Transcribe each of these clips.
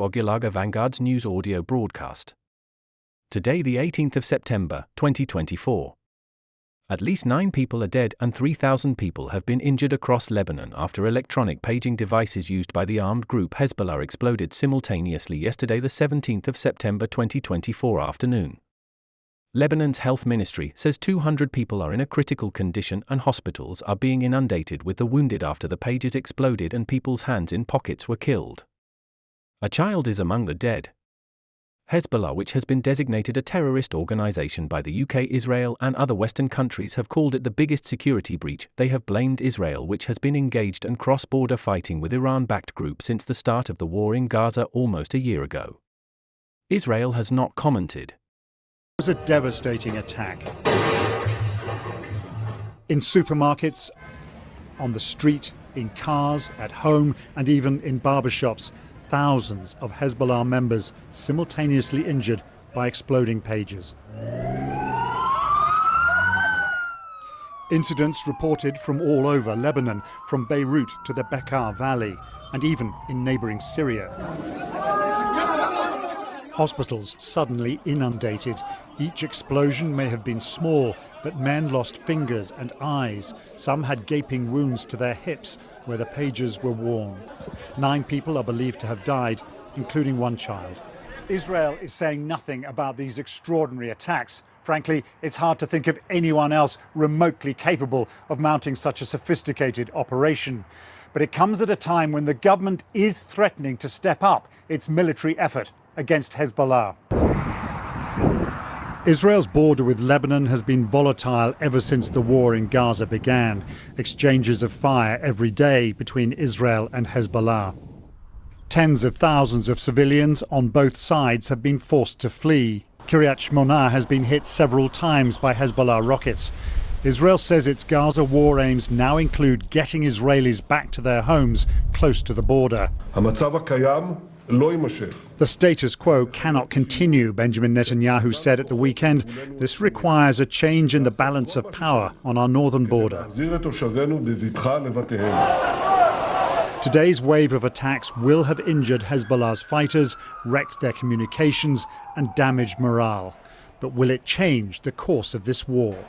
Ogulaga Vanguard's news audio broadcast. Today, the 18th of September, 2024. At least 9 people are dead and 3,000 people have been injured across Lebanon after electronic paging devices used by the armed group Hezbollah exploded simultaneously yesterday, the 17th of September 2024 afternoon. Lebanon's health ministry says 200 people are in a critical condition and hospitals are being inundated with the wounded after the pages exploded and people's hands in pockets were killed. A child is among the dead. Hezbollah, which has been designated a terrorist organization by the UK, Israel, and other Western countries, have called it the biggest security breach. They have blamed Israel, which has been engaged in cross-border fighting with Iran-backed group since the start of the war in Gaza almost a year ago. Israel has not commented. It was a devastating attack. In supermarkets, on the street, in cars, at home, and even in barbershops, thousands of Hezbollah members simultaneously injured by exploding pages. Incidents reported from all over Lebanon, from Beirut to the Bekaa Valley, and even in neighboring Syria. Hospitals suddenly inundated. Each explosion may have been small, but men lost fingers and eyes. Some had gaping wounds to their hips where the pages were worn. 9 people are believed to have died, including 1 child. Israel is saying nothing about these extraordinary attacks. Frankly, it's hard to think of anyone else remotely capable of mounting such a sophisticated operation. But it comes at a time when the government is threatening to step up its military effort against Hezbollah. Israel's border with Lebanon has been volatile ever since the war in Gaza began. Exchanges of fire every day between Israel and Hezbollah. Tens of thousands of civilians on both sides have been forced to flee. Kiryat Shmona has been hit several times by Hezbollah rockets. Israel says its Gaza war aims now include getting Israelis back to their homes close to the border. The status quo cannot continue, Benjamin Netanyahu said at the weekend. This requires a change in the balance of power on our northern border. Today's wave of attacks will have injured Hezbollah's fighters, wrecked their communications and damaged morale. But will it change the course of this war?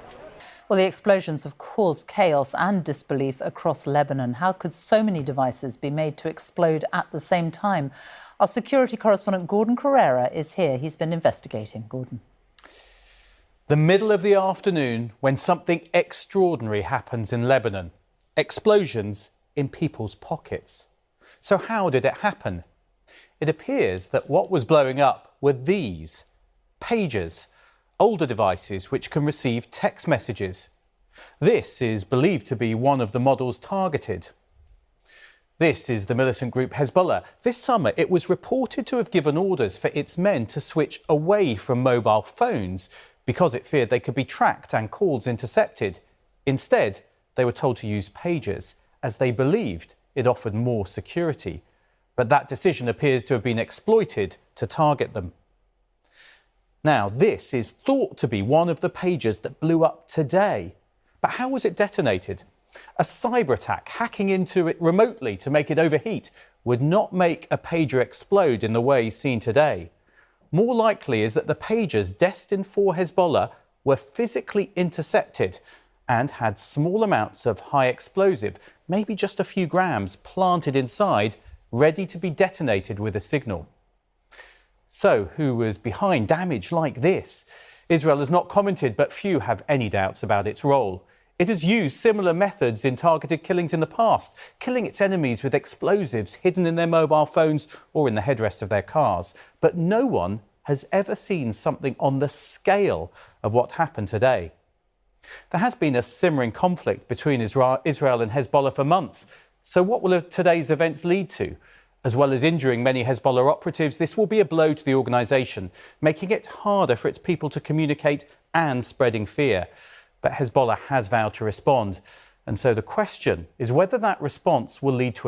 Well, the explosions have caused chaos and disbelief across Lebanon. How could so many devices be made to explode at the same time? Our security correspondent Gordon Carrera is here. He's been investigating. Gordon. The middle of the afternoon when something extraordinary happens in Lebanon. Explosions in people's pockets. So how did it happen? It appears that what was blowing up were these pagers. Older devices which can receive text messages. This is believed to be one of the models targeted. This is the militant group Hezbollah. This summer, it was reported to have given orders for its men to switch away from mobile phones because it feared they could be tracked and calls intercepted. Instead, they were told to use pagers as they believed it offered more security. But that decision appears to have been exploited to target them. Now, this is thought to be one of the pagers that blew up today. But how was it detonated? A cyber attack hacking into it remotely to make it overheat would not make a pager explode in the way seen today. More likely is that the pagers destined for Hezbollah were physically intercepted and had small amounts of high explosive, maybe just a few grams, planted inside, ready to be detonated with a signal. So, who was behind damage like this? Israel has not commented, but few have any doubts about its role. It has used similar methods in targeted killings in the past, killing its enemies with explosives hidden in their mobile phones or in the headrest of their cars. But no one has ever seen something on the scale of what happened today. There has been a simmering conflict between Israel and Hezbollah for months. So what will today's events lead to? As well as injuring many Hezbollah operatives, this will be a blow to the organisation, making it harder for its people to communicate and spreading fear. But Hezbollah has vowed to respond. And so the question is whether that response will lead to an